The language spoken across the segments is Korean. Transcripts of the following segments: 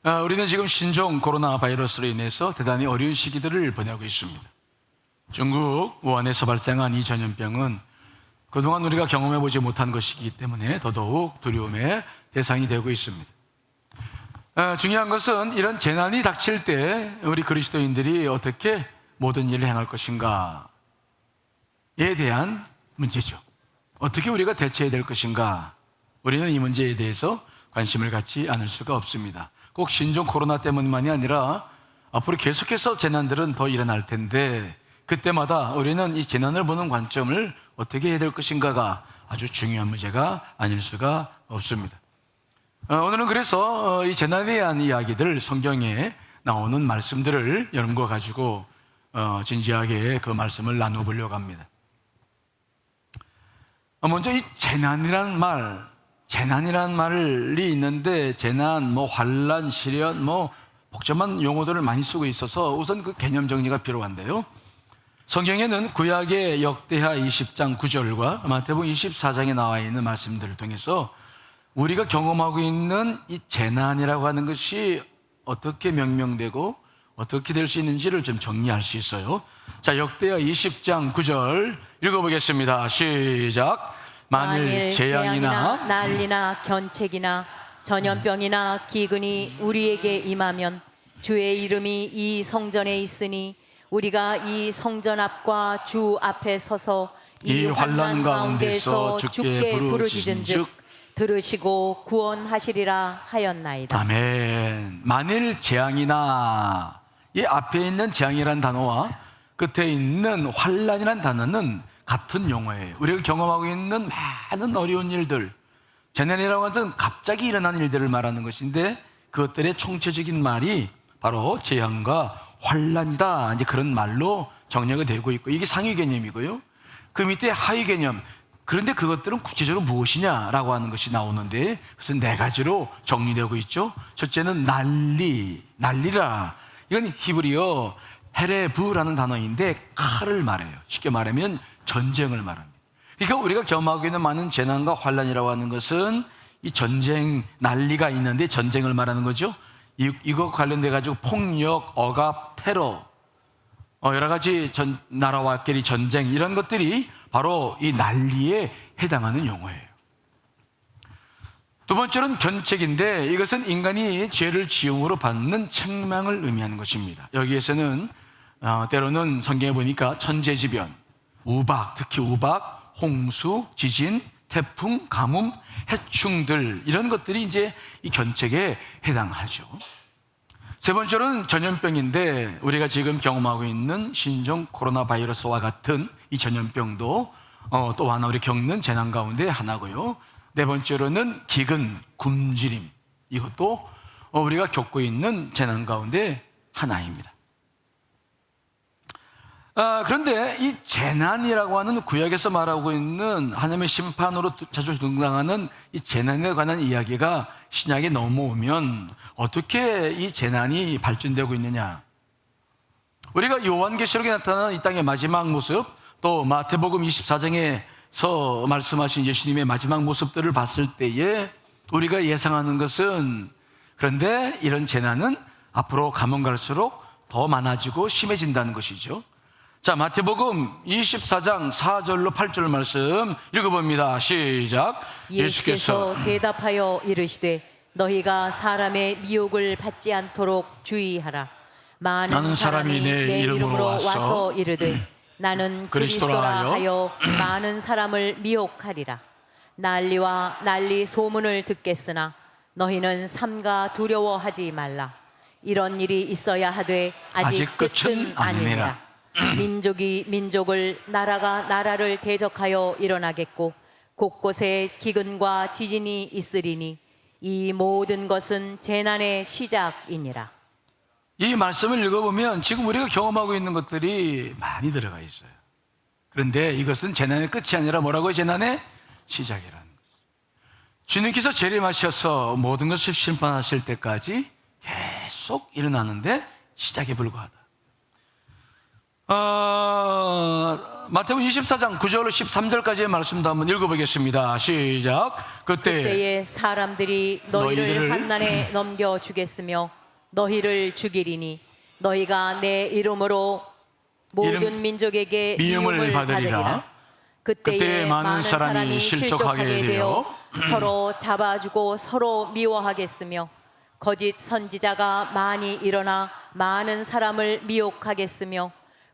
우리는 지금 신종 코로나 바이러스로 인해서 대단히 어려운 시기들을 보내고 있습니다. 중국 우한에서 발생한 이 전염병은 그동안 우리가 경험해보지 못한 것이기 때문에 더더욱 두려움의 대상이 되고 있습니다. 중요한 것은 이런 재난이 닥칠 때 우리 그리스도인들이 어떻게 모든 일을 행할 것인가에 대한 문제죠. 어떻게 우리가 대처해야 될 것인가? 우리는 이 문제에 대해서 관심을 갖지 않을 수가 없습니다. 꼭 신종 코로나 때문만이 아니라 앞으로 계속해서 재난들은 더 일어날 텐데 그때마다 우리는 이 재난을 보는 관점을 어떻게 해야 될 것인가가 아주 중요한 문제가 아닐 수가 없습니다. 오늘은 그래서 이 재난에 대한 이야기들, 성경에 나오는 말씀들을 여러분과 가지고 진지하게 그 말씀을 나눠보려고 합니다. 먼저 이 재난이라는 말이 있는데 재난, 환란, 시련, 복잡한 용어들을 많이 쓰고 있어서 우선 그 개념 정리가 필요한데요. 성경에는 구약의 역대하 20장 9절과 마태복음 24장에 나와 있는 말씀들을 통해서 우리가 경험하고 있는 이 재난이라고 하는 것이 어떻게 명명되고 어떻게 될 수 있는지를 좀 정리할 수 있어요. 자, 역대하 20장 9절 읽어보겠습니다. 시작. 만일 재앙이나 난리나 견책이나 전염병이나 기근이 우리에게 임하면 주의 이름이 이 성전에 있으니 우리가 이 성전 앞과 주 앞에 서서 이 환난 가운데서 주께 부르짖은즉 들으시고 구원하시리라 하였나이다. 아멘. 만일 재앙이나, 이 앞에 있는 재앙이라는 단어와 끝에 있는 환난이라는 단어는 같은 용어예요. 우리가 경험하고 있는 많은 어려운 일들, 재난이라고 하는 것은 갑자기 일어난 일들을 말하는 것인데 그것들의 총체적인 말이 바로 재앙과 환난이다. 이제 그런 말로 정리가 되고 있고, 이게 상위 개념이고요. 그 밑에 하위 개념. 그런데 그것들은 구체적으로 무엇이냐라고 하는 것이 나오는데 그것은 네 가지로 정리되고 있죠. 첫째는 난리라. 이건 히브리어 헤레브라는 단어인데 칼을 말해요. 쉽게 말하면 전쟁을 말합니다. 그러니까 우리가 경험하고 있는 많은 재난과 환난이라고 하는 것은 이 전쟁, 난리가 있는데 전쟁을 말하는 거죠. 이거 관련돼 가지고 폭력, 억압, 테러, 여러 가지 나라와끼리 전쟁, 이런 것들이 바로 이 난리에 해당하는 용어예요. 두 번째는 견책인데 이것은 인간이 죄를 지음으로 받는 책망을 의미하는 것입니다. 여기에서는 때로는 성경에 보니까 천재지변, 우박, 특히 우박, 홍수, 지진, 태풍, 가뭄, 해충들, 이런 것들이 이제 이 견책에 해당하죠. 세 번째로는 전염병인데 우리가 지금 경험하고 있는 신종 코로나 바이러스와 같은 이 전염병도 또 하나 우리 겪는 재난 가운데 하나고요. 네 번째로는 기근, 굶주림, 이것도 우리가 겪고 있는 재난 가운데 하나입니다. 그런데 이 재난이라고 하는 구약에서 말하고 있는 하나님의 심판으로 자주 등장하는 이 재난에 관한 이야기가 신약에 넘어오면 어떻게 이 재난이 발전되고 있느냐? 우리가 요한계시록에 나타나는 이 땅의 마지막 모습, 또 마태복음 24장에서 말씀하신 예수님의 마지막 모습들을 봤을 때에 우리가 예상하는 것은, 그런데 이런 재난은 앞으로 가면 갈수록 더 많아지고 심해진다는 것이죠. 자, 마태복음 24장 4절로 8절 말씀 읽어봅니다. 시작. 예수께서 대답하여 이르시되 너희가 사람의 미혹을 받지 않도록 주의하라. 많은 사람이 내 이름으로 와서 이르되 나는 그리스도라 하여 많은 사람을 미혹하리라. 난리 소문을 듣겠으나 너희는 삼가 두려워하지 말라. 이런 일이 있어야 하되 아직 끝은 아니니라. 민족이 민족을, 나라가 나라를 대적하여 일어나겠고 곳곳에 기근과 지진이 있으리니 이 모든 것은 재난의 시작이니라. 이 말씀을 읽어보면 지금 우리가 경험하고 있는 것들이 많이 들어가 있어요. 그런데 이것은 재난의 끝이 아니라 뭐라고요? 재난의 시작이라는 거죠. 주님께서 재림하셔서 모든 것을 심판하실 때까지 계속 일어나는데 시작에 불과하다. 마태복음 24장 9절 13절까지의 말씀도 한번 읽어보겠습니다. 시작. 그때에 사람들이 너희를 너희를 환난에 넘겨 주겠으며 너희를 죽이리니 너희가 내 이름으로 모든 민족에게 미움을 받으리라. 그때에 많은 사람이 실족하게 되어 서로 잡아주고 서로 미워하겠으며 거짓 선지자가 많이 일어나 많은 사람을 미혹하겠으며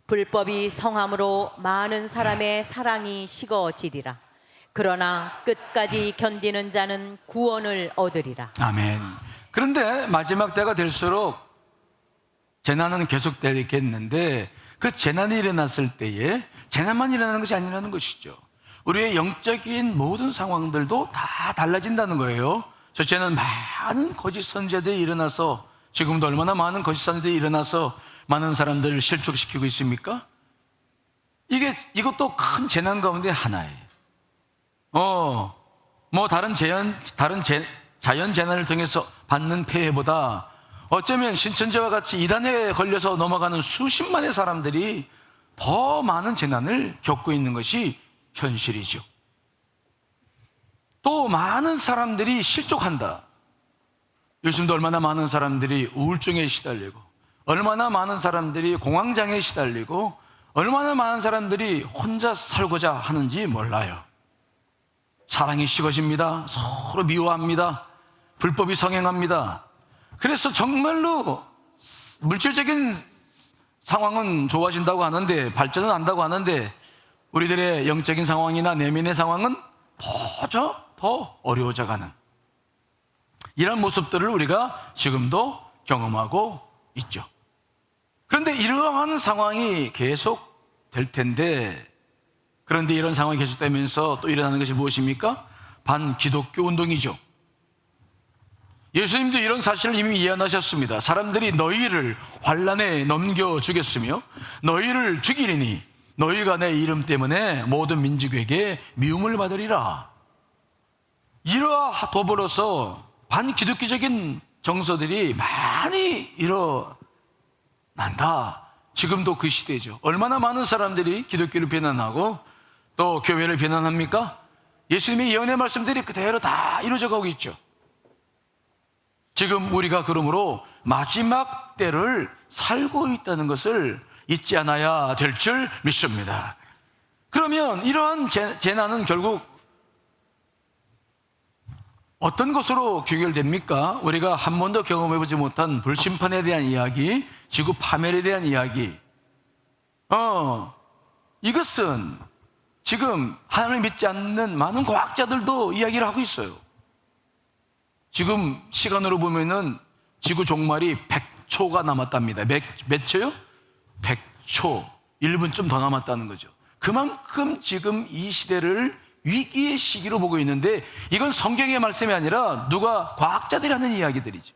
불법이 성함으로 많은 사람의 사랑이 식어지리라. 그러나 끝까지 견디는 자는 구원을 얻으리라. 아멘. 그런데 마지막 때가 될수록 재난은 계속되겠는데 그 재난이 일어났을 때에 재난만 일어나는 것이 아니라는 것이죠. 우리의 영적인 모든 상황들도 다 달라진다는 거예요. 첫째는 많은 거짓 선지자들이 일어나서 지금도 얼마나 많은 거짓 선지자들이 일어나서 많은 사람들을 실족시키고 있습니까? 이것도 큰 재난 가운데 하나예요. 다른 자연 재난을 통해서 받는 폐해보다 어쩌면 신천지와 같이 이단에 걸려서 넘어가는 수십만의 사람들이 더 많은 재난을 겪고 있는 것이 현실이죠. 또 많은 사람들이 실족한다. 요즘도 얼마나 많은 사람들이 우울증에 시달리고, 얼마나 많은 사람들이 공황장애에 시달리고, 얼마나 많은 사람들이 혼자 살고자 하는지 몰라요. 사랑이 식어집니다. 서로 미워합니다. 불법이 성행합니다. 그래서 정말로 물질적인 상황은 좋아진다고 하는데, 발전은 한다고 하는데, 우리들의 영적인 상황이나 내면의 상황은 더 어려워져가는 이런 모습들을 우리가 지금도 경험하고 있죠. 그런데 이러한 상황이 계속 될 텐데, 그런데 이런 상황이 계속되면서 또 일어나는 것이 무엇입니까? 반기독교 운동이죠. 예수님도 이런 사실을 이미 예언하셨습니다. 사람들이 너희를 환난에 넘겨주겠으며 너희를 죽이리니 너희가 내 이름 때문에 모든 민족에게 미움을 받으리라. 이와 더불어서 반기독교적인 정서들이 많이 일어난다. 지금도 그 시대죠. 얼마나 많은 사람들이 기독교를 비난하고 또 교회를 비난합니까? 예수님의 예언의 말씀들이 그대로 다 이루어져 가고 있죠. 지금 우리가 그러므로 마지막 때를 살고 있다는 것을 잊지 않아야 될 줄 믿습니다. 그러면 이러한 재난은 결국 어떤 것으로 귀결됩니까? 우리가 한 번도 경험해보지 못한 불심판에 대한 이야기, 지구 파멸에 대한 이야기. 이것은 지금 하나님을 믿지 않는 많은 과학자들도 이야기를 하고 있어요. 지금 시간으로 보면은 지구 종말이 100초가 남았답니다. 몇 초요? 100초. 1분 좀 더 남았다는 거죠. 그만큼 지금 이 시대를 위기의 시기로 보고 있는데, 이건 성경의 말씀이 아니라 과학자들이 하는 이야기들이죠.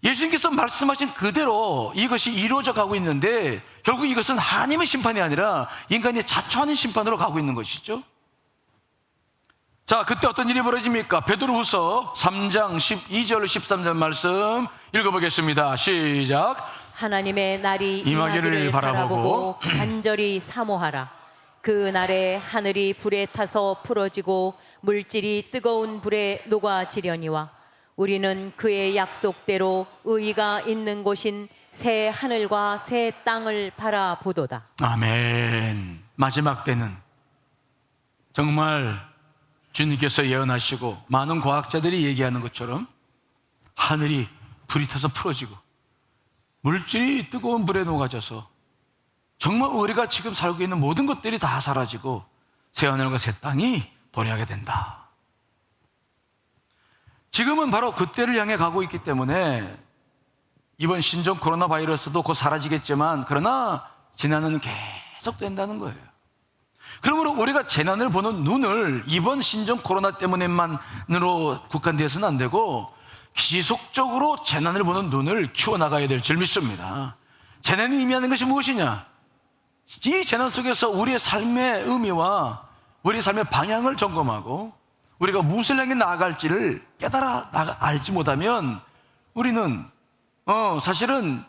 예수님께서 말씀하신 그대로 이것이 이루어져 가고 있는데, 결국 이것은 하나님의 심판이 아니라 인간이 자초하는 심판으로 가고 있는 것이죠. 자, 그때 어떤 일이 벌어집니까? 베드로후서 3장 12절 13절 말씀 읽어보겠습니다. 시작. 하나님의 날이 임하기를 바라보고 간절히 사모하라. 그 날에 하늘이 불에 타서 풀어지고 물질이 뜨거운 불에 녹아지려니와 우리는 그의 약속대로 의가 있는 곳인 새 하늘과 새 땅을 바라보도다. 아멘. 마지막 때는 정말 주님께서 예언하시고 많은 과학자들이 얘기하는 것처럼 하늘이 불이 타서 풀어지고 물질이 뜨거운 불에 녹아져서 정말 우리가 지금 살고 있는 모든 것들이 다 사라지고 새 하늘과 새 땅이 도래하게 된다. 지금은 바로 그때를 향해 가고 있기 때문에 이번 신종 코로나 바이러스도 곧 사라지겠지만, 그러나 재난은 계속 된다는 거예요. 그러므로 우리가 재난을 보는 눈을 이번 신종 코로나 때문에만으로 국한되어서는 안 되고 지속적으로 재난을 보는 눈을 키워나가야 될 줄 믿습니다. 재난이 의미하는 것이 무엇이냐? 이 재난 속에서 우리의 삶의 의미와 우리의 삶의 방향을 점검하고 우리가 무엇을 향해 나아갈지를 알지 못하면 우리는 사실은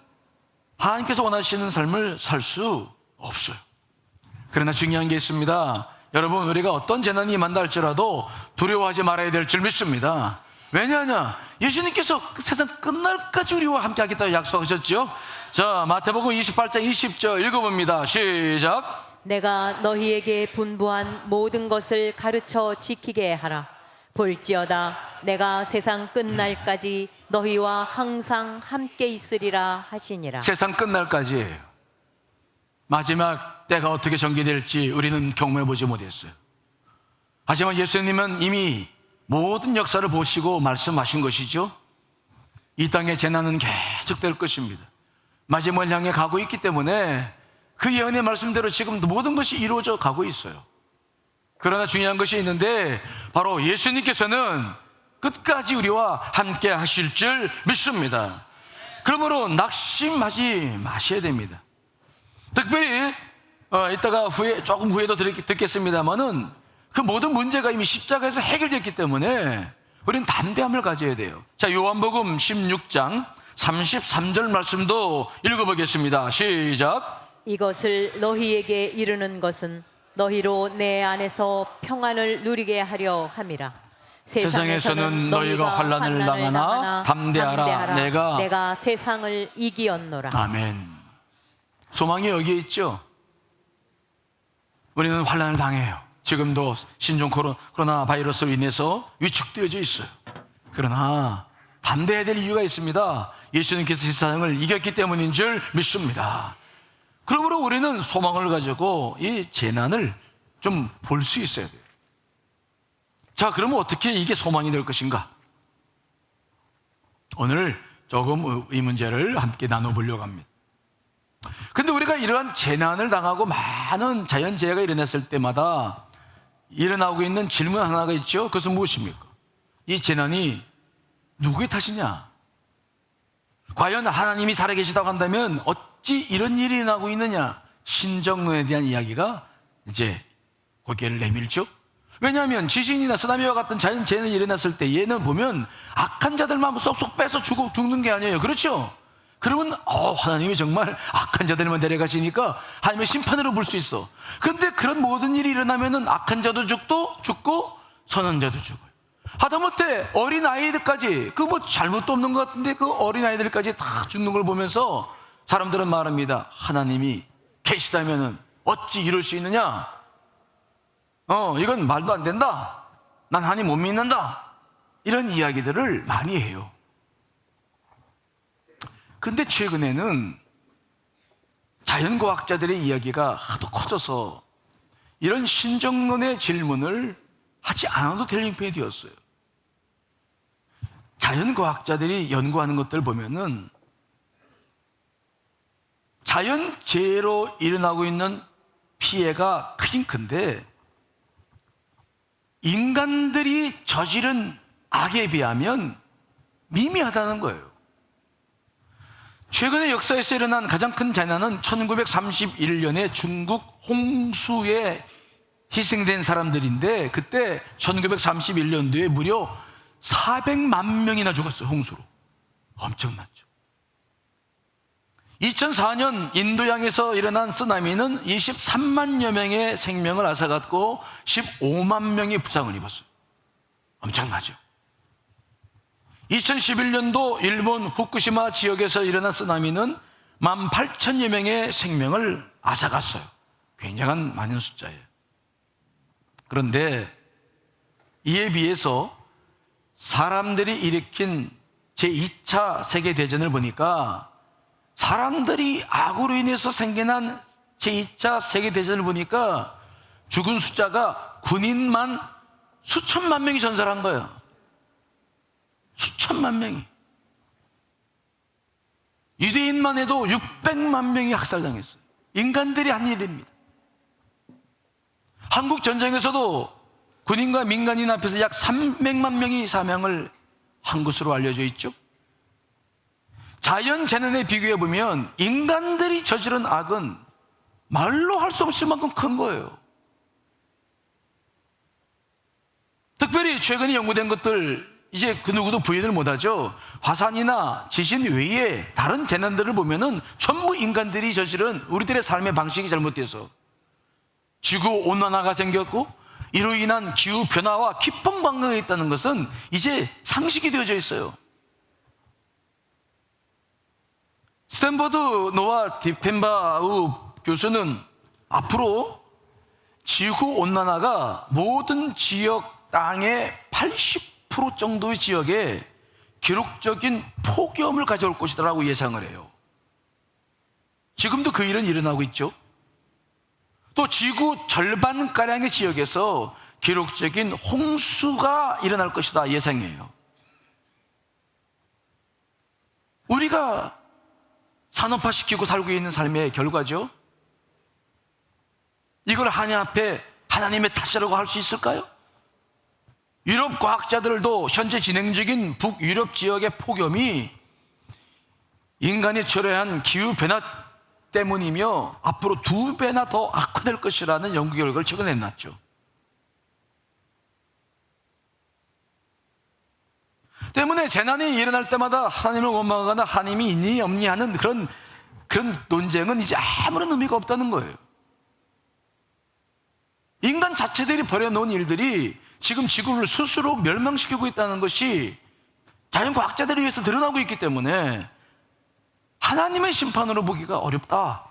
하나님께서 원하시는 삶을 살 수 없어요. 그러나 중요한 게 있습니다. 여러분, 우리가 어떤 재난이 임한다 할지라도 두려워하지 말아야 될 줄 믿습니다. 왜냐하냐? 예수님께서 그 세상 끝날까지 우리와 함께 하겠다고 약속하셨죠. 자, 마태복음 28장 20절 읽어봅니다. 시작. 내가 너희에게 분부한 모든 것을 가르쳐 지키게 하라. 볼지어다 내가 세상 끝날까지 너희와 항상 함께 있으리라 하시니라. 세상 끝날까지예요. 마지막 때가 어떻게 전개될지 우리는 경험해 보지 못했어요. 하지만 예수님은 이미 모든 역사를 보시고 말씀하신 것이죠. 이 땅의 재난은 계속될 것입니다. 마지막을 향해 가고 있기 때문에 그 예언의 말씀대로 지금 모든 것이 이루어져 가고 있어요. 그러나 중요한 것이 있는데 바로 예수님께서는 끝까지 우리와 함께 하실 줄 믿습니다. 그러므로 낙심하지 마셔야 됩니다. 특별히 이따가 조금 후에도 듣겠습니다만은 그 모든 문제가 이미 십자가에서 해결됐기 때문에 우리는 담대함을 가져야 돼요. 자, 요한복음 16장 33절 말씀도 읽어보겠습니다. 시작. 이것을 너희에게 이르는 것은 너희로 내 안에서 평안을 누리게 하려 함이라. 세상에서는 너희가 환난을 당하나 담대하라. 내가 세상을 이기었노라. 아멘. 소망이 여기에 있죠. 우리는 환난을 당해요. 지금도 신종 코로나 바이러스로 인해서 위축되어져 있어요. 그러나 담대해야 될 이유가 있습니다. 예수님께서 세상을 이겼기 때문인 줄 믿습니다. 그러므로 우리는 소망을 가지고 이 재난을 좀 볼 수 있어야 돼요. 자, 그러면 어떻게 이게 소망이 될 것인가? 오늘 조금 이 문제를 함께 나눠보려고 합니다. 근데 우리가 이러한 재난을 당하고 많은 자연재해가 일어났을 때마다 일어나고 있는 질문 하나가 있죠. 그것은 무엇입니까? 이 재난이 누구의 탓이냐? 과연 하나님이 살아계시다고 한다면 어찌 이런 일이 일어나고 있느냐? 신정론에 대한 이야기가 이제 고개를 내밀죠. 왜냐하면 지진이나 쓰나미와 같은 자연재해가 일어났을 때 얘는 보면 악한 자들만 쏙쏙 빼서 죽는 게 아니에요. 그렇죠? 그러면 하나님이 정말 악한 자들만 데려가시니까 하나님의 심판으로 볼 수 있어. 그런데 그런 모든 일이 일어나면은 악한 자도 죽고 선한 자도 죽어요. 하다못해 어린 아이들까지 그 뭐 잘못도 없는 것 같은데 그 어린 아이들까지 다 죽는 걸 보면서 사람들은 말합니다. 하나님이 계시다면은 어찌 이럴 수 있느냐? 이건 말도 안 된다. 난 하나님 못 믿는다. 이런 이야기들을 많이 해요. 근데 최근에는 자연과학자들의 이야기가 하도 커져서 이런 신정론의 질문을 하지 않아도 될 형편이 되었어요. 자연과학자들이 연구하는 것들 보면은 자연재해로 일어나고 있는 피해가 크긴 큰데 인간들이 저지른 악에 비하면 미미하다는 거예요. 최근에 역사에서 일어난 가장 큰 재난은 1931년에 중국 홍수에 희생된 사람들인데 그때 1931년도에 무려 400만 명이나 죽었어요. 홍수로. 엄청났죠. 2004년 인도양에서 일어난 쓰나미는 23만여 명의 생명을 앗아갔고 15만 명이 부상을 입었어요. 엄청나죠. 2011년도 일본 후쿠시마 지역에서 일어난 쓰나미는 18,000여 명의 생명을 앗아갔어요. 굉장한 많은 숫자예요. 그런데 이에 비해서 사람들이 일으킨 제2차 세계대전을 보니까 사람들이 악으로 인해서 생겨난 제2차 세계대전을 보니까 죽은 숫자가 군인만 수천만 명이 전사한 거예요. 수천만 명이. 유대인만 해도 600만 명이 학살당했어요. 인간들이 한 일입니다. 한국 전쟁에서도 군인과 민간인 앞에서 약 300만 명이 사망을 한 것으로 알려져 있죠. 자연 재난에 비교해 보면 인간들이 저지른 악은 말로 할 수 없을 만큼 큰 거예요. 특별히 최근에 연구된 것들 이제 그 누구도 부인을 못하죠. 화산이나 지진 외에 다른 재난들을 보면은 전부 인간들이 저지른 우리들의 삶의 방식이 잘못돼서 지구 온난화가 생겼고 이로 인한 기후 변화와 깊은 관계가 있다는 것은 이제 상식이 되어져 있어요. 스탠퍼드 노아 디펜바우 교수는 앞으로 지구 온난화가 모든 지역 땅의 80% 정도의 지역에 기록적인 폭염을 가져올 것이라고 예상을 해요. 지금도 그 일은 일어나고 있죠. 또 지구 절반가량의 지역에서 기록적인 홍수가 일어날 것이다 예상해요. 우리가 산업화시키고 살고 있는 삶의 결과죠. 이걸 하나님 앞에 하나님의 탓이라고 할 수 있을까요? 유럽 과학자들도 현재 진행 중인 북유럽 지역의 폭염이 인간이 초래한 기후변화 때문이며 앞으로 2배나 더 악화될 것이라는 연구 결과를 최근에 내놨죠. 때문에 재난이 일어날 때마다 하나님을 원망하거나 하나님이 있니 없니 하는 그런 논쟁은 이제 아무런 의미가 없다는 거예요. 인간 자체들이 벌여놓은 일들이 지금 지구를 스스로 멸망시키고 있다는 것이 자연과학자들에 의해서 드러나고 있기 때문에 하나님의 심판으로 보기가 어렵다.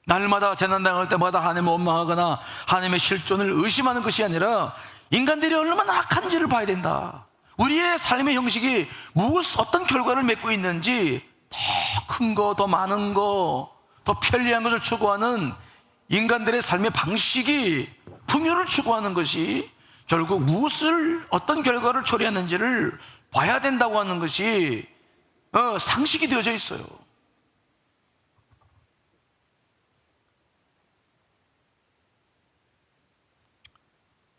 날마다 재난당할 때마다 하나님을 원망하거나 하나님의 실존을 의심하는 것이 아니라 인간들이 얼마나 악한지를 봐야 된다. 우리의 삶의 형식이 어떤 결과를 맺고 있는지 더 큰 거, 더 많은 거, 더 편리한 것을 추구하는 인간들의 삶의 방식이 풍요를 추구하는 것이 결국 어떤 결과를 초래하는지를 봐야 된다고 하는 것이 상식이 되어져 있어요.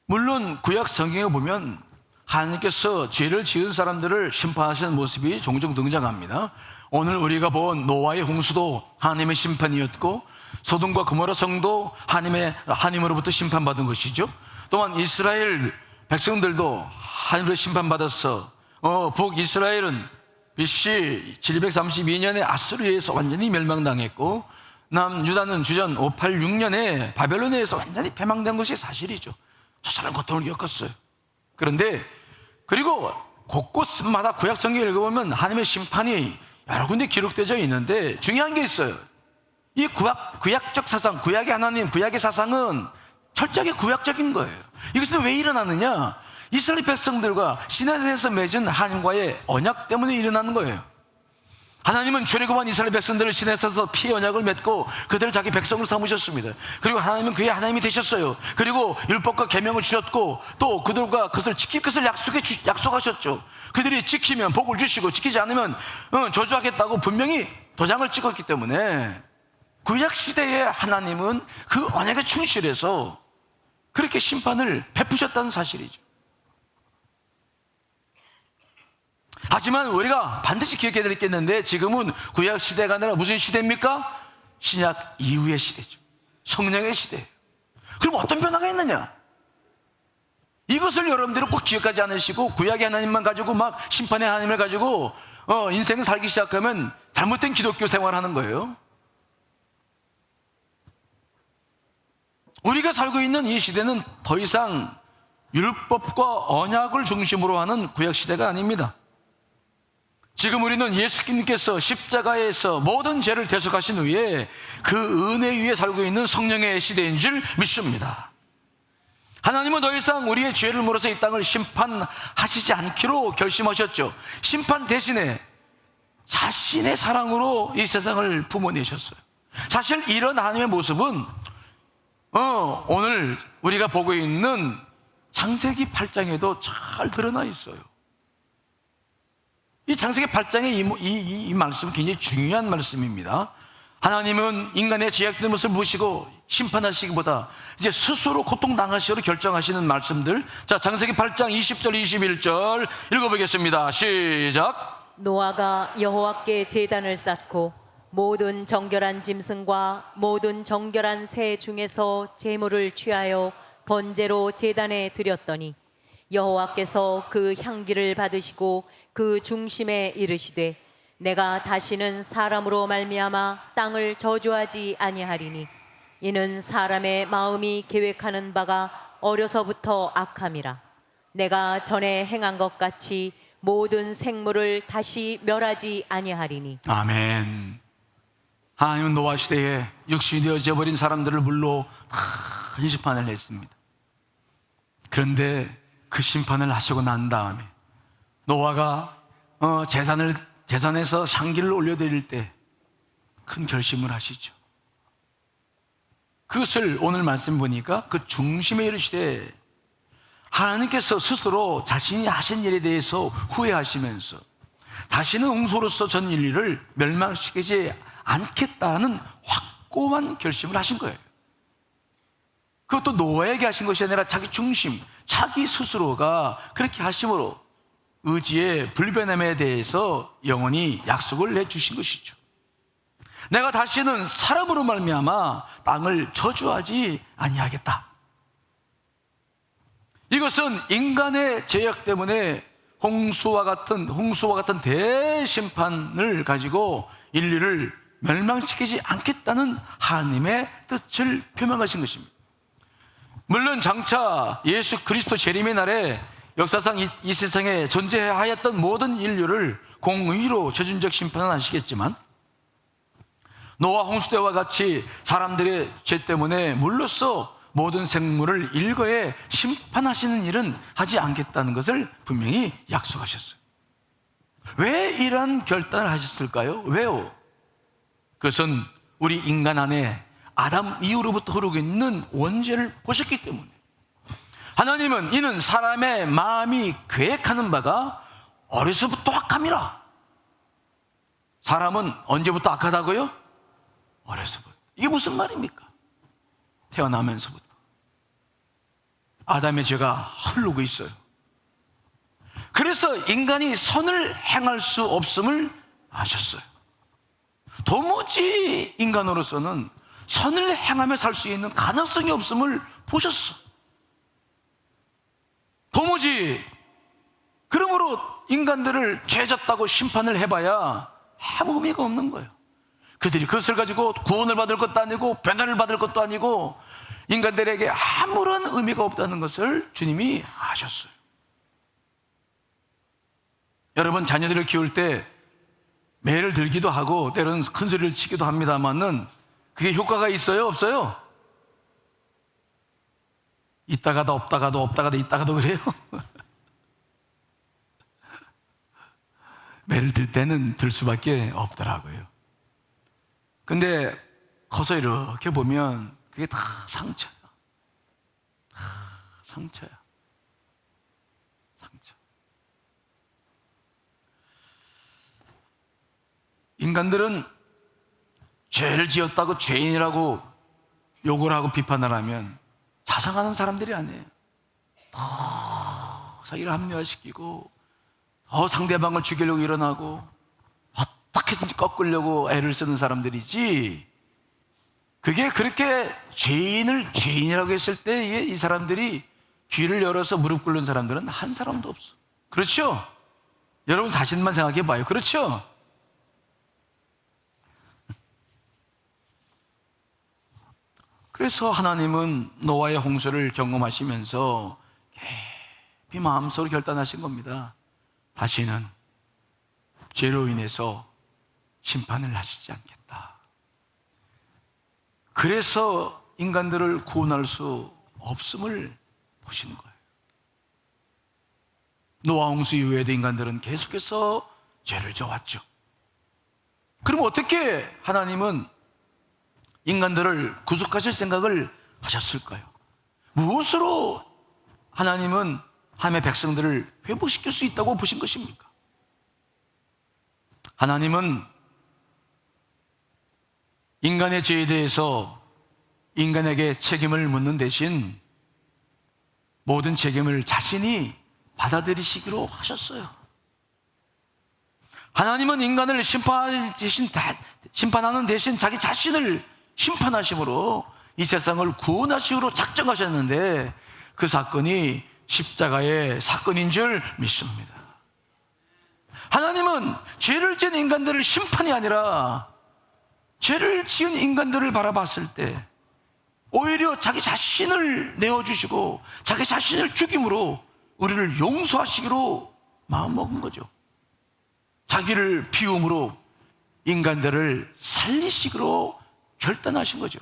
물론 구약 성경에 보면 하나님께서 죄를 지은 사람들을 심판하시는 모습이 종종 등장합니다. 오늘 우리가 본 노아의 홍수도 하나님의 심판이었고 소돔과 고모라 성도 하나님으로부터 심판받은 것이죠. 또한 이스라엘 백성들도 하나님으로 심판받아서 북이스라엘은 BC 732년에 아수르에서 완전히 멸망당했고 남유다는 주전 586년에 바벨론에서 완전히 패망된 것이 사실이죠. 처절한 고통을 겪었어요. 그리고 곳곳마다 구약 성경을 읽어보면 하나님의 심판이 여러 군데 기록되어 있는데 중요한 게 있어요. 이 구약적 사상, 구약의 하나님, 구약의 사상은 철저하게 구약적인 거예요. 이것은 왜 일어나느냐? 이스라엘 백성들과 시내에서 맺은 하나님과의 언약 때문에 일어나는 거예요. 하나님은 출애굽한 이스라엘 백성들을 시내에서 피의 언약을 맺고 그들을 자기 백성으로 삼으셨습니다. 그리고 하나님은 그의 하나님이 되셨어요. 그리고 율법과 계명을 주셨고 또 그들과 그것을 지킬 것을 약속하셨죠. 그들이 지키면 복을 주시고 지키지 않으면 저주하겠다고 분명히 도장을 찍었기 때문에 구약시대의 하나님은 그 언약에 충실해서 그렇게 심판을 베푸셨다는 사실이죠. 하지만 우리가 반드시 기억해야 되겠는데 지금은 구약시대가 아니라 무슨 시대입니까? 신약 이후의 시대죠. 성령의 시대예요. 그럼 어떤 변화가 있느냐? 이것을 여러분들은 꼭 기억하지 않으시고 구약의 하나님만 가지고 막 심판의 하나님을 가지고 인생을 살기 시작하면 잘못된 기독교 생활을 하는 거예요. 우리가 살고 있는 이 시대는 더 이상 율법과 언약을 중심으로 하는 구약시대가 아닙니다. 지금 우리는 예수님께서 십자가에서 모든 죄를 대속하신 후에 그 은혜 위에 살고 있는 성령의 시대인 줄 믿습니다. 하나님은 더 이상 우리의 죄를 물어서 이 땅을 심판하시지 않기로 결심하셨죠. 심판 대신에 자신의 사랑으로 이 세상을 부모내셨어요. 사실 이런 하나님의 모습은 오늘 우리가 보고 있는 창세기 8장에도 잘 드러나 있어요. 이 창세기 8장의 이 말씀은 굉장히 중요한 말씀입니다. 하나님은 인간의 죄악된 모습을 보시고 심판하시기보다 이제 스스로 고통당하시기로 결정하시는 말씀들. 자, 창세기 8장 20절 21절 읽어보겠습니다. 시작. 노아가 여호와께 제단을 쌓고 모든 정결한 짐승과 모든 정결한 새 중에서 제물을 취하여 번제로 제단에 드렸더니 여호와께서 그 향기를 받으시고 그 중심에 이르시되 내가 다시는 사람으로 말미암아 땅을 저주하지 아니하리니 이는 사람의 마음이 계획하는 바가 어려서부터 악함이라. 내가 전에 행한 것 같이 모든 생물을 다시 멸하지 아니하리니. 아멘. 하나님은 노아 시대에 육신이 되어져 버린 사람들을 물로 큰 심판을 했습니다. 그런데 그 심판을 하시고 난 다음에 노아가 재산에서 향기를 올려드릴 때 큰 결심을 하시죠. 그것을 오늘 말씀 보니까 그 중심에 이르시되 하나님께서 스스로 자신이 하신 일에 대해서 후회하시면서 다시는 홍수로서 전 인류를 멸망시키지 않겠다는 확고한 결심을 하신 거예요. 그것도 노아에게 하신 것이 아니라 자기 중심, 자기 스스로가 그렇게 하심으로 의지의 불변함에 대해서 영원히 약속을 해주신 것이죠. 내가 다시는 사람으로 말미암아 땅을 저주하지 아니하겠다. 이것은 인간의 죄악 때문에 홍수와 같은 대심판을 가지고 인류를 멸망시키지 않겠다는 하나님의 뜻을 표명하신 것입니다. 물론 장차 예수 그리스도 재림의 날에 역사상 이 세상에 존재하였던 모든 인류를 공의로 최종적 심판은 하시겠지만 노아 홍수 때와 같이 사람들의 죄 때문에 물로써 모든 생물을 일거에 심판하시는 일은 하지 않겠다는 것을 분명히 약속하셨어요. 왜 이러한 결단을 하셨을까요? 왜요? 그것은 우리 인간 안에 아담 이후로부터 흐르고 있는 원죄를 보셨기 때문에 하나님은 이는 사람의 마음이 계획하는 바가 어려서부터 악함이라. 사람은 언제부터 악하다고요? 어려서부터. 이게 무슨 말입니까? 태어나면서부터 아담의 죄가 흐르고 있어요. 그래서 인간이 선을 행할 수 없음을 아셨어요. 도무지 인간으로서는 선을 행하며 살 수 있는 가능성이 없음을 보셨어. 도무지. 그러므로 인간들을 죄졌다고 심판을 해봐야 아무 의미가 없는 거예요. 그들이 그것을 가지고 구원을 받을 것도 아니고 변화를 받을 것도 아니고 인간들에게 아무런 의미가 없다는 것을 주님이 아셨어요. 여러분, 자녀들을 키울 때 매를 들기도 하고 때로는 큰 소리를 치기도 합니다만은 그게 효과가 있어요? 없어요? 있다가도 없다가도 없다가도 있다가도 그래요. 매를 들 때는 들 수밖에 없더라고요. 근데 커서 이렇게 보면 그게 다 상처야. 다 상처야. 상처. 인간들은 죄를 지었다고 죄인이라고 욕을 하고 비판을 하면 자상하는 사람들이 아니에요. 더 자기를 합리화시키고 더 상대방을 죽이려고 일어나고 어떻게든지 꺾으려고 애를 쓰는 사람들이지, 그게 그렇게 죄인을 죄인이라고 했을 때 이 사람들이 귀를 열어서 무릎 꿇는 사람들은 한 사람도 없어. 그렇죠? 여러분 자신만 생각해 봐요. 그렇죠? 그래서 하나님은 노아의 홍수를 경험하시면서 깊이 마음속으로 결단하신 겁니다. 다시는 죄로 인해서 심판을 하시지 않겠다. 그래서 인간들을 구원할 수 없음을 보시는 거예요. 노아 홍수 이후에도 인간들은 계속해서 죄를 져왔죠. 그럼 어떻게 하나님은 인간들을 구속하실 생각을 하셨을까요? 무엇으로 하나님은 하나님의 백성들을 회복시킬 수 있다고 보신 것입니까? 하나님은 인간의 죄에 대해서 인간에게 책임을 묻는 대신 모든 책임을 자신이 받아들이시기로 하셨어요. 하나님은 인간을 심판하는 대신 자기 자신을 심판하심으로 이 세상을 구원하시기로 작정하셨는데 그 사건이 십자가의 사건인 줄 믿습니다. 하나님은 죄를 지은 인간들을 심판이 아니라 죄를 지은 인간들을 바라봤을 때 오히려 자기 자신을 내어주시고 자기 자신을 죽임으로 우리를 용서하시기로 마음먹은 거죠. 자기를 비움으로 인간들을 살리시기로 결단하신 거죠.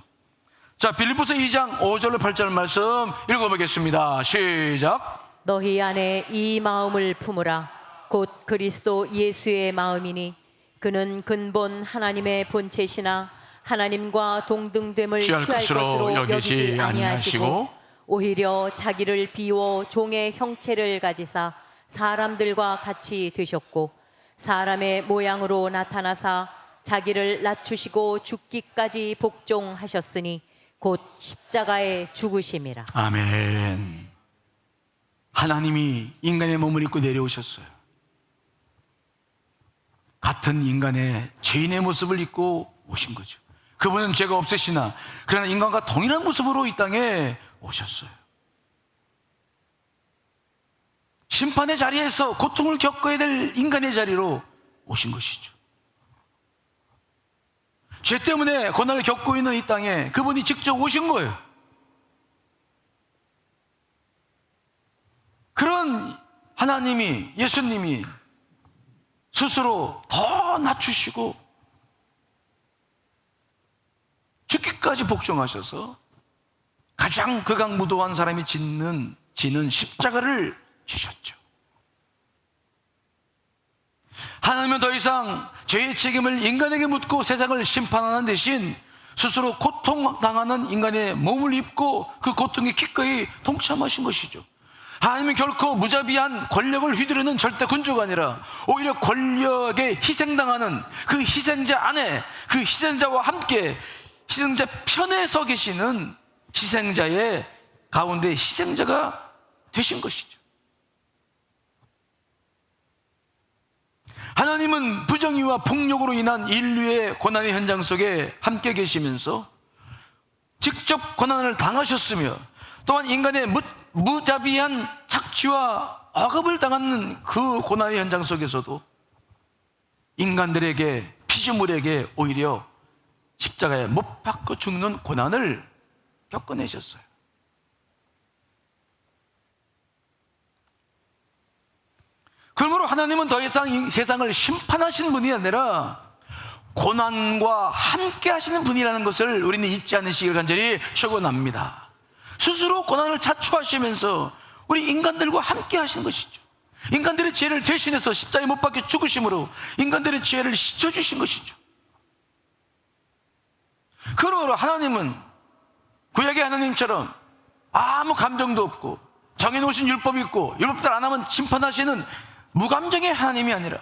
자, 빌립보서 2장 5절로 8절 말씀 읽어보겠습니다. 시작. 너희 안에 이 마음을 품으라. 곧 그리스도 예수의 마음이니 그는 근본 하나님의 본체시나 하나님과 동등됨을 취할 것으로 여기지 아니하시고 오히려 자기를 비워 종의 형체를 가지사 사람들과 같이 되셨고 사람의 모양으로 나타나사 자기를 낮추시고 죽기까지 복종하셨으니 곧 십자가에 죽으심이라. 아멘. 하나님이 인간의 몸을 입고 내려오셨어요. 같은 인간의 죄인의 모습을 입고 오신 거죠. 그분은 죄가 없으시나 그러나 인간과 동일한 모습으로 이 땅에 오셨어요. 심판의 자리에서 고통을 겪어야 될 인간의 자리로 오신 것이죠. 죄 때문에 고난을 겪고 있는 이 땅에 그분이 직접 오신 거예요. 그런 하나님이, 예수님이 스스로 더 낮추시고 죽기까지 복종하셔서 가장 극악무도한 사람이 지는 십자가를 지셨죠. 하나님은 더 이상 죄의 책임을 인간에게 묻고 세상을 심판하는 대신 스스로 고통당하는 인간의 몸을 입고 그 고통에 기꺼이 동참하신 것이죠. 하나님은 결코 무자비한 권력을 휘두르는 절대 군주가 아니라 오히려 권력에 희생당하는 그 희생자 안에 그 희생자와 함께 희생자 편에 서 계시는 희생자의 가운데 희생자가 되신 것이죠. 하나님은 부정의와 폭력으로 인한 인류의 고난의 현장 속에 함께 계시면서 직접 고난을 당하셨으며 또한 인간의 무자비한 착취와 억압을 당하는 그 고난의 현장 속에서도 인간들에게, 피조물에게 오히려 십자가에 못 박혀 죽는 고난을 겪어내셨어요. 그러므로 하나님은 더 이상 이 세상을 심판하시는 분이 아니라 고난과 함께 하시는 분이라는 것을 우리는 잊지 않으시길 간절히 축원합니다. 스스로 고난을 자초하시면서 우리 인간들과 함께 하시는 것이죠. 인간들의 죄를 대신해서 십자가에 못 박혀 죽으심으로 인간들의 죄를 씻어주신 것이죠. 그러므로 하나님은 구약의 하나님처럼 아무 감정도 없고 정해놓으신 율법이 있고 율법대로 안 하면 심판하시는 무감정의 하나님이 아니라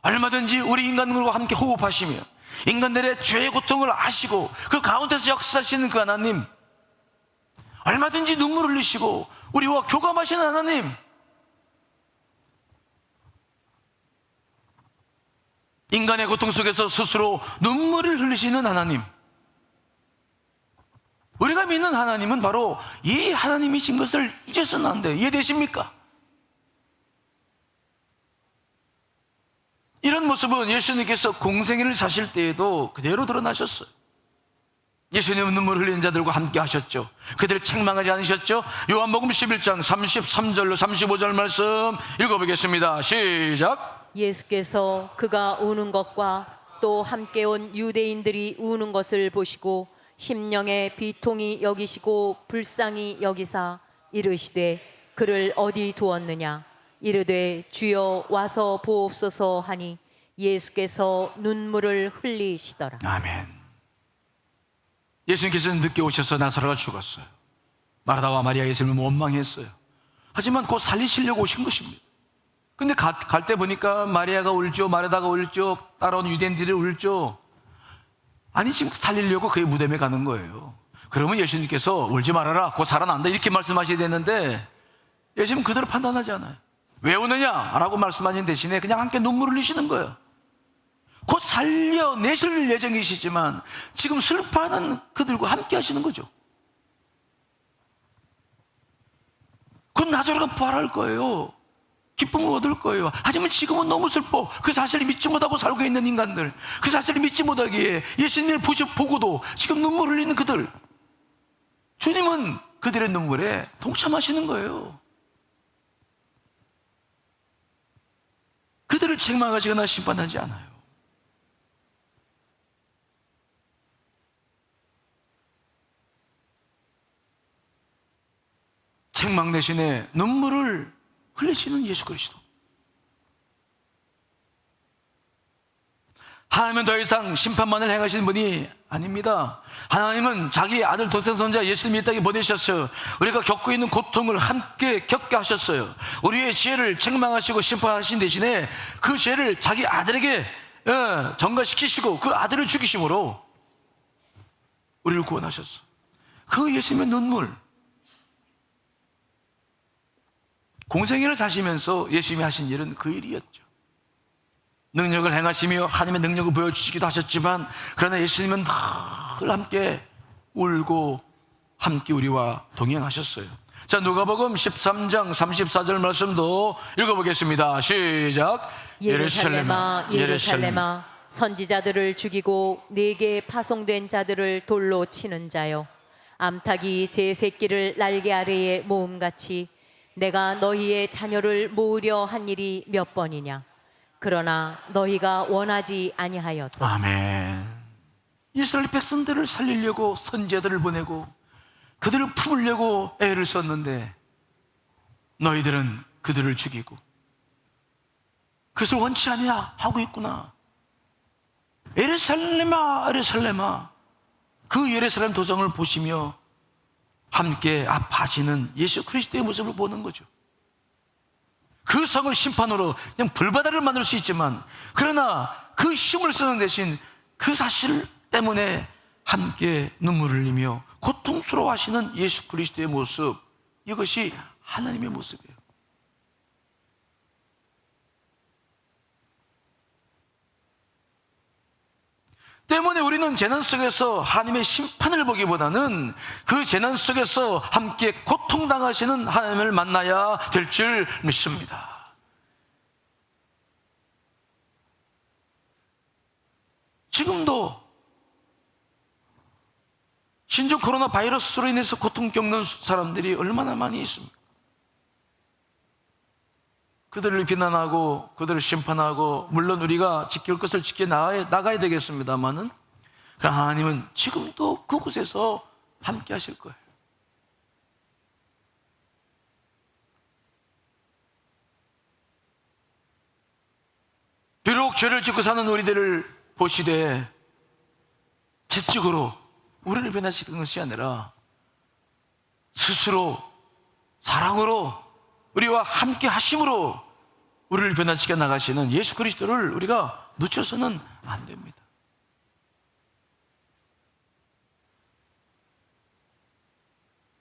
얼마든지 우리 인간들과 함께 호흡하시며 인간들의 죄의 고통을 아시고 그 가운데서 역사하시는 그 하나님, 얼마든지 눈물을 흘리시고 우리와 교감하시는 하나님, 인간의 고통 속에서 스스로 눈물을 흘리시는 하나님, 우리가 믿는 하나님은 바로 이 하나님이신 것을 잊어서는 안 돼요. 이해되십니까? 이런 모습은 예수님께서 공생애를 사실 때에도 그대로 드러나셨어요. 예수님은 눈물 흘리는 자들과 함께 하셨죠. 그들을 책망하지 않으셨죠. 요한복음 11장 33절로 35절 말씀 읽어보겠습니다. 시작. 예수께서 그가 우는 것과 또 함께 온 유대인들이 우는 것을 보시고 심령의 비통이 여기시고 불쌍히 여기사 이르시되 그를 어디 두었느냐. 이르되 주여 와서 보옵소서 하니 예수께서 눈물을 흘리시더라. 아멘. 예수님께서는 늦게 오셔서 나사로가 죽었어요. 마르다와 마리아 예수님을 원망했어요. 하지만 곧 살리시려고 오신 것입니다. 근데 갈 때 보니까 마리아가 울죠, 마르다가 울죠, 따라온 유대인들이 울죠. 아니 지금 살리려고 그의 무덤에 가는 거예요. 그러면 예수님께서 울지 말아라, 곧 살아난다 이렇게 말씀하셔야 되는데 예수님은 그대로 판단하지 않아요. 왜 우느냐라고 말씀하신 대신에 그냥 함께 눈물을 흘리시는 거예요. 곧 살려내실 예정이시지만 지금 슬퍼하는 그들과 함께 하시는 거죠. 곧 나사로가 부활할 거예요. 기쁨을 얻을 거예요. 하지만 지금은 너무 슬퍼. 그 사실을 믿지 못하고 살고 있는 인간들, 그 사실을 믿지 못하기에 예수님을 보고도 지금 눈물 흘리는 그들, 주님은 그들의 눈물에 동참하시는 거예요. 그들을 책망하시거나 심판하지 않아요. 책망 대신에 눈물을 흘리시는 예수 그리스도. 하나님은 더 이상 심판만을 행하시는 분이 아닙니다. 하나님은 자기 아들 독생선자 예수님을 이 땅에 보내셨어요. 우리가 겪고 있는 고통을 함께 겪게 하셨어요. 우리의 죄를 책망하시고 심판하신 대신에 그 죄를 자기 아들에게 전가시키시고 그 아들을 죽이심으로 우리를 구원하셨어요. 그 예수님의 눈물, 공생애를 사시면서 예수님이 하신 일은 그 일이었죠. 능력을 행하시며 하나님의 능력을 보여주시기도 하셨지만, 그러나 예수님은 늘 함께 울고 함께 우리와 동행하셨어요. 자, 누가복음 13장 34절 말씀도 읽어보겠습니다. 시작. 예루살렘아, 예루살렘아, 선지자들을 죽이고 내게 파송된 자들을 돌로 치는 자여, 암탉이 제 새끼를 날개 아래에 모음같이 내가 너희의 자녀를 모으려 한 일이 몇 번이냐. 그러나 너희가 원하지 아니하였다. 아멘. 이스라엘 백성들을 살리려고 선지자들을 보내고 그들을 품으려고 애를 썼는데 너희들은 그들을 죽이고 그것을 원치 아니야 하고 있구나. 예루살렘아, 예루살렘아. 그 예루살렘 도성을 보시며 함께 아파하시는 예수 그리스도의 모습을 보는 거죠. 그 성을 심판으로 그냥 불바다를 만들 수 있지만, 그러나 그 힘을 쓰는 대신 그 사실 때문에 함께 눈물을 흘리며 고통스러워하시는 예수 그리스도의 모습, 이것이 하나님의 모습이에요. 때문에 우리는 재난 속에서 하나님의 심판을 보기보다는 그 재난 속에서 함께 고통당하시는 하나님을 만나야 될 줄 믿습니다. 지금도 신종 코로나 바이러스로 인해서 고통 겪는 사람들이 얼마나 많이 있습니까? 그들을 비난하고 그들을 심판하고, 물론 우리가 지킬 것을 지켜 나가야 되겠습니다만은, 그러나 하나님은 지금도 그곳에서 함께 하실 거예요. 비록 죄를 짓고 사는 우리들을 보시되 채찍으로 우리를 변화시키는 것이 아니라 스스로 사랑으로 우리와 함께 하심으로 우리를 변화시켜 나가시는 예수 그리스도를 우리가 놓쳐서는 안 됩니다.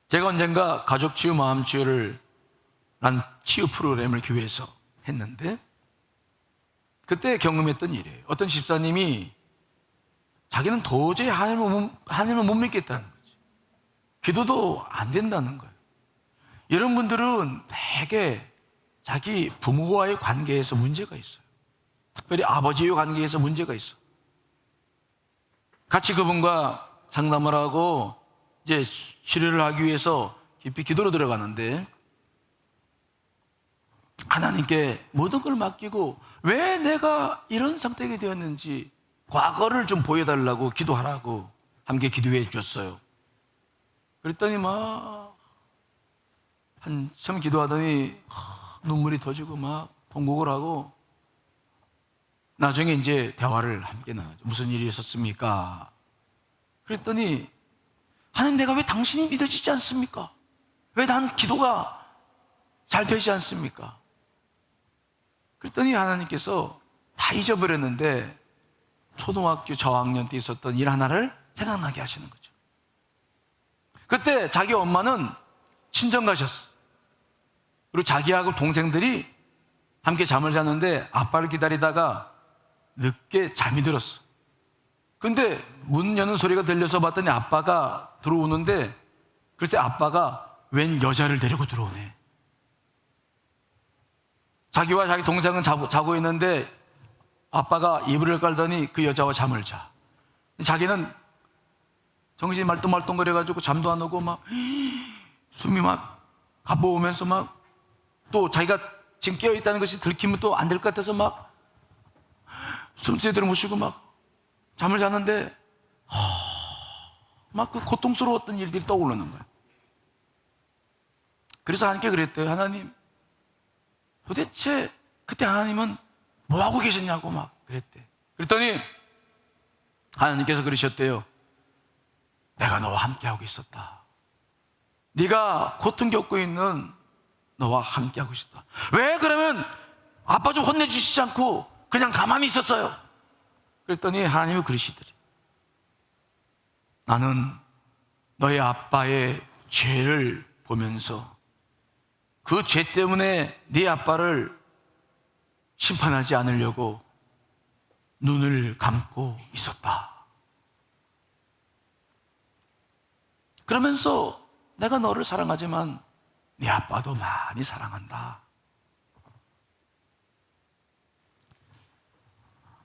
제가 언젠가 가족치유 마음치유를 난 치유 프로그램을 교회에서 했는데, 그때 경험했던 일이에요. 어떤 집사님이 자기는 도저히 하나님을 못 믿겠다는 거지. 기도도 안 된다는 거예요. 이런 분들은 되게 자기 부모와의 관계에서 문제가 있어요. 특별히 아버지의 관계에서 문제가 있어요. 같이 그분과 상담을 하고 이제 치료를 하기 위해서 깊이 기도로 들어가는데, 하나님께 모든 걸 맡기고 왜 내가 이런 상태가 되었는지 과거를 좀 보여달라고 기도하라고 함께 기도해 주셨어요. 그랬더니 막 한참 기도하더니 눈물이 터지고 막 통곡을 하고, 나중에 이제 대화를 함께 나누죠. 무슨 일이 있었습니까? 그랬더니, 하나님, 내가 왜 당신이 믿어지지 않습니까? 왜 난 기도가 잘 되지 않습니까? 그랬더니 하나님께서 다 잊어버렸는데 초등학교 저학년 때 있었던 일 하나를 생각나게 하시는 거죠. 그때 자기 엄마는 친정 가셨어. 그리고 자기하고 동생들이 함께 잠을 잤는데 아빠를 기다리다가 늦게 잠이 들었어. 근데 문 여는 소리가 들려서 봤더니 아빠가 들어오는데, 글쎄 아빠가 웬 여자를 데리고 들어오네. 자기와 자기 동생은 자고 있는데 아빠가 이불을 깔더니 그 여자와 잠을 자. 자기는 정신이 말똥말똥거려가지고 잠도 안 오고 막 숨이 막 가빠오면서 막 또 자기가 지금 깨어있다는 것이 들키면 또 안 될 것 같아서 막 숨 제대로 못 쉬고 막 잠을 잤는데 막 그 고통스러웠던 일들이 떠오르는 거예요. 그래서 하나님께 그랬대요. 하나님, 도대체 그때 하나님은 뭐 하고 계셨냐고 막 그랬대. 그랬더니 하나님께서 그러셨대요. 내가 너와 함께 하고 있었다. 네가 고통 겪고 있는 너와 함께 하고 있었다. 왜 그러면 아빠 좀 혼내주시지 않고 그냥 가만히 있었어요? 그랬더니 하나님이 그러시더래. 나는 너의 아빠의 죄를 보면서 그 죄 때문에 네 아빠를 심판하지 않으려고 눈을 감고 있었다. 그러면서 내가 너를 사랑하지만 네 아빠도 많이 사랑한다.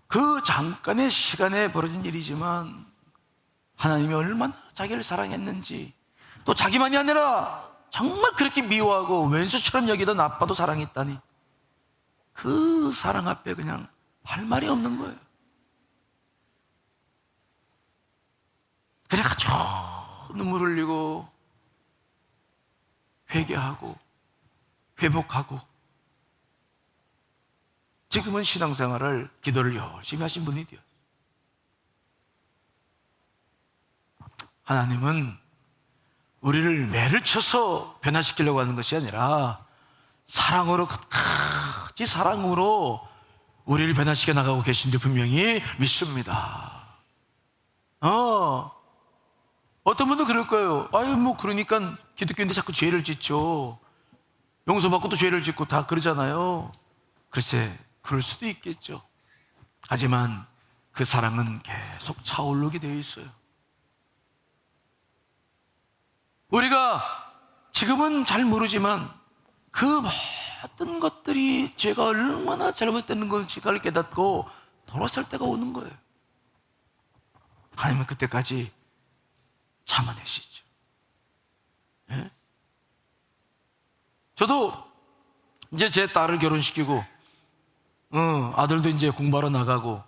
그 잠깐의 시간에 벌어진 일이지만 하나님이 얼마나 자기를 사랑했는지, 또 자기만이 아니라 정말 그렇게 미워하고 왼수처럼 여기던 아빠도 사랑했다니, 그 사랑 앞에 그냥 할 말이 없는 거예요. 그래가지고 눈물 흘리고 회개하고 회복하고 지금은 신앙생활을, 기도를 열심히 하신 분이 되었어요. 하나님은 우리를 매를 쳐서 변화시키려고 하는 것이 아니라 사랑으로, 끝까지 사랑으로 우리를 변화시켜 나가고 계신 줄 분명히 믿습니다. 어떤 분도 그럴 거예요. 아유, 뭐 그러니까 기독교인데 자꾸 죄를 짓죠. 용서받고 또 죄를 짓고 다 그러잖아요. 글쎄, 그럴 수도 있겠죠. 하지만 그 사랑은 계속 차오르게 되어 있어요. 우리가 지금은 잘 모르지만 그 모든 것들이 제가 얼마나 잘못된 것인가를 깨닫고 돌아설 때가 오는 거예요. 하나님은 그때까지 참아내시죠. 예? 저도 이제 제 딸을 결혼시키고 아들도 이제 공부하러 나가고,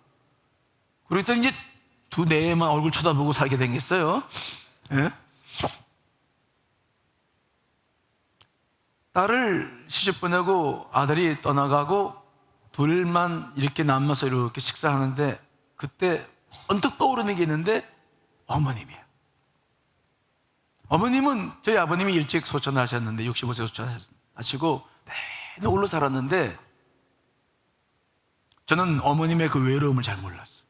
그러니까 이제 두 내만 얼굴 쳐다보고 살게 생겼어요. 예? 딸을 시집 보내고 아들이 떠나가고 둘만 이렇게 남아서 이렇게 식사하는데, 그때 언뜻 떠오르는 게 있는데 어머님이에요. 어머님은, 저희 아버님이 일찍 소천하셨는데 65세 소천하시고 내내 홀로 살았는데 저는 어머님의 그 외로움을 잘 몰랐어요.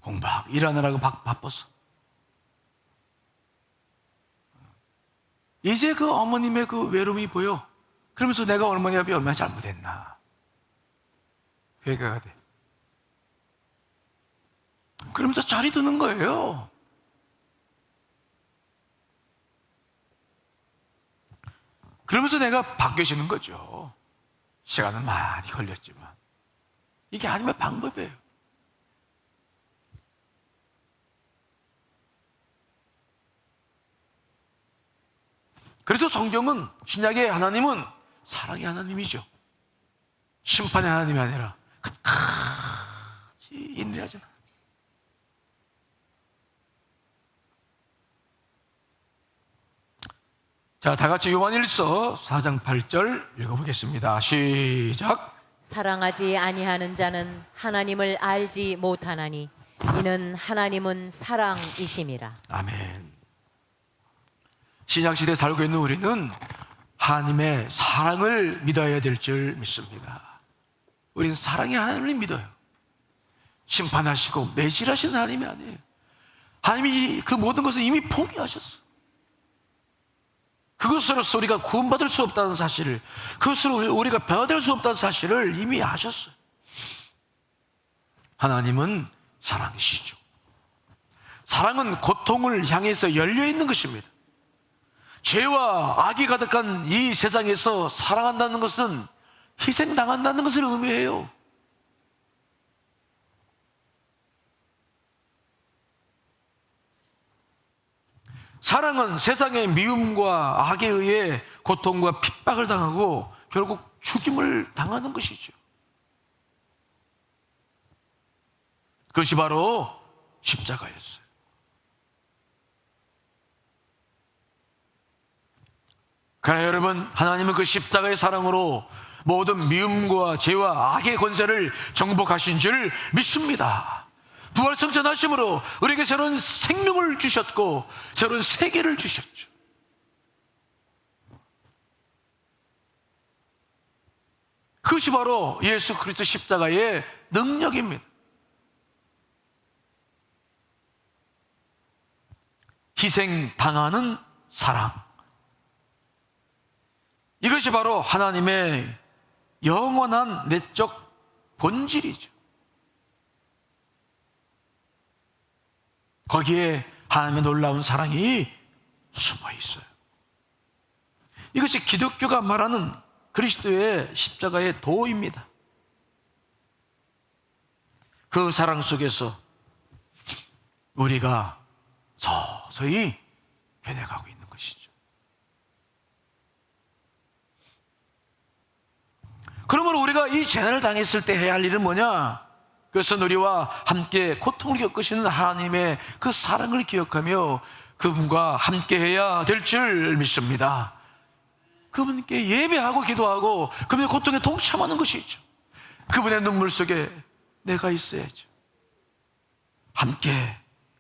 공부하고 일하느라고 바빠서. 이제 그 어머님의 그 외로움이 보여. 그러면서 내가 어머니 앞에 얼마나 잘못했나 회개가 돼. 그러면서 자리 드는 거예요. 그러면서 내가 바뀌어지는 거죠. 시간은 많이 걸렸지만 이게 하나님의 방법이에요. 그래서 성경은, 신약의 하나님은 사랑의 하나님이죠. 심판의 하나님이 아니라 끝까지 인내하잖아. 자, 다 같이 요한일서 4장 8절 읽어보겠습니다. 시작. 사랑하지 아니하는 자는 하나님을 알지 못하나니 이는 하나님은 사랑이심이라. 아멘. 신약시대에 살고 있는 우리는 하나님의 사랑을 믿어야 될 줄 믿습니다. 우리는 사랑의 하나님을 믿어요. 심판하시고 매질하시는 하나님이 아니에요. 하나님이 그 모든 것을 이미 포기하셨어요. 그것으로서 우리가 구원받을 수 없다는 사실을, 그것으로 우리가 변화될 수 없다는 사실을 이미 아셨어요. 하나님은 사랑이시죠. 사랑은 고통을 향해서 열려있는 것입니다. 죄와 악이 가득한 이 세상에서 사랑한다는 것은 희생당한다는 것을 의미해요. 사랑은 세상의 미움과 악에 의해 고통과 핍박을 당하고 결국 죽임을 당하는 것이죠. 그것이 바로 십자가였어요. 그러나 여러분, 하나님은 그 십자가의 사랑으로 모든 미움과 죄와 악의 권세를 정복하신 줄 믿습니다. 부활승천하심으로 우리에게 새로운 생명을 주셨고 새로운 세계를 주셨죠. 그것이 바로 예수 그리스도 십자가의 능력입니다. 희생당하는 사랑, 이것이 바로 하나님의 영원한 내적 본질이죠. 거기에 하나님의 놀라운 사랑이 숨어 있어요. 이것이 기독교가 말하는 그리스도의 십자가의 도입니다. 그 사랑 속에서 우리가 서서히 변해가고 있는 것이죠. 그러므로 우리가 이 재난을 당했을 때 해야 할 일은 뭐냐? 그것은 우리와 함께 고통을 겪으시는 하나님의 그 사랑을 기억하며 그분과 함께 해야 될 줄 믿습니다. 그분께 예배하고 기도하고 그분의 고통에 동참하는 것이죠. 그분의 눈물 속에 내가 있어야죠. 함께,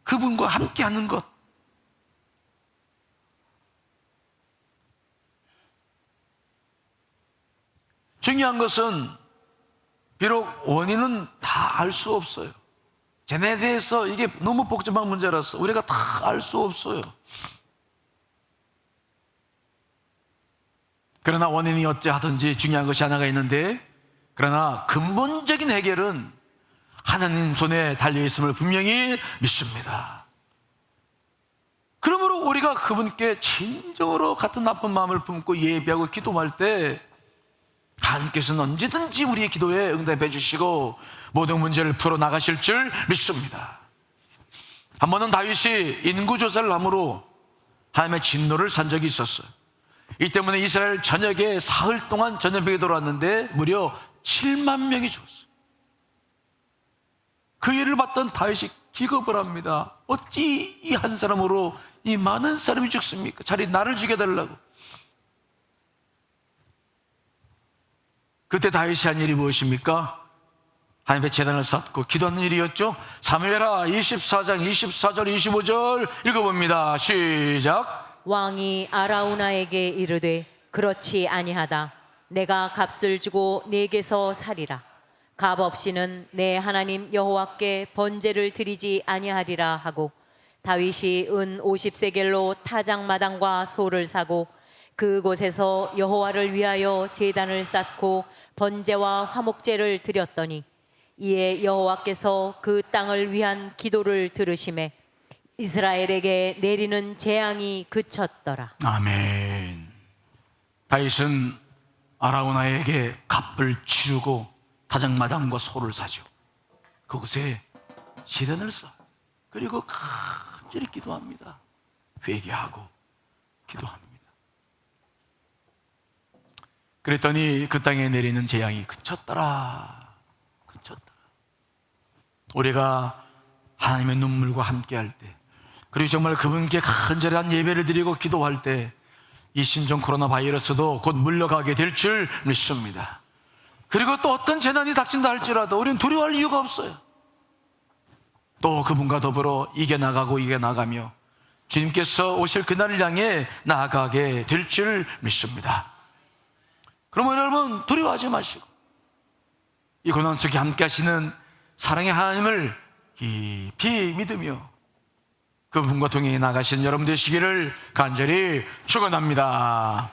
그분과 함께 하는 것. 중요한 것은 비록 원인은 다 알 수 없어요. 쟤네에 대해서 이게 너무 복잡한 문제라서 우리가 다 알 수 없어요. 그러나 원인이 어찌하든지 중요한 것이 하나가 있는데, 그러나 근본적인 해결은 하나님 손에 달려있음을 분명히 믿습니다. 그러므로 우리가 그분께 진정으로 같은 나쁜 마음을 품고 예배하고 기도할 때 하나님께서는 언제든지 우리의 기도에 응답해 주시고 모든 문제를 풀어나가실 줄 믿습니다. 한 번은 다윗이 인구조사를 함으로 하나님의 진노를 산 적이 있었어요. 이 때문에 이스라엘 전역에 사흘 동안 전염병이 돌아왔는데 무려 7만 명이 죽었어요. 그 일을 봤던 다윗이 기겁을 합니다. 어찌 이 한 사람으로 이 많은 사람이 죽습니까? 차라리 나를 죽여달라고. 그때 다윗이 한 일이 무엇입니까? 하나님의 제단을 쌓고 기도하는 일이었죠. 사무엘하 24장 24절 25절 읽어봅니다. 시작. 왕이 아라우나에게 이르되 그렇지 아니하다. 내가 값을 주고 내게서 살이라. 값 없이는 내 하나님 여호와께 번제를 드리지 아니하리라 하고, 다윗이 은 50세겔로 타작마당과 소를 사고 그곳에서 여호와를 위하여 제단을 쌓고 번제와 화목제를 드렸더니, 이에 여호와께서 그 땅을 위한 기도를 들으시매 이스라엘에게 내리는 재앙이 그쳤더라. 아멘. 다윗은 아라우나에게 값을 치르고 타작마당과 소를 사죠. 그곳에 제단을 쌓아 그리고 간절히 기도합니다. 회개하고 기도합니다. 그랬더니 그 땅에 내리는 재앙이 그쳤더라. 그쳤더라. 우리가 하나님의 눈물과 함께할 때, 그리고 정말 그분께 간절한 예배를 드리고 기도할 때 이 신종 코로나 바이러스도 곧 물러가게 될 줄 믿습니다. 그리고 또 어떤 재난이 닥친다 할지라도 우리는 두려워할 이유가 없어요. 또 그분과 더불어 이겨나가며 주님께서 오실 그날을 향해 나아가게 될 줄 믿습니다. 그러면 여러분 두려워하지 마시고 이 고난 속에 함께 하시는 사랑의 하나님을 깊이 믿으며 그분과 동행해 나가신 여러분 되시기를 간절히 축원합니다.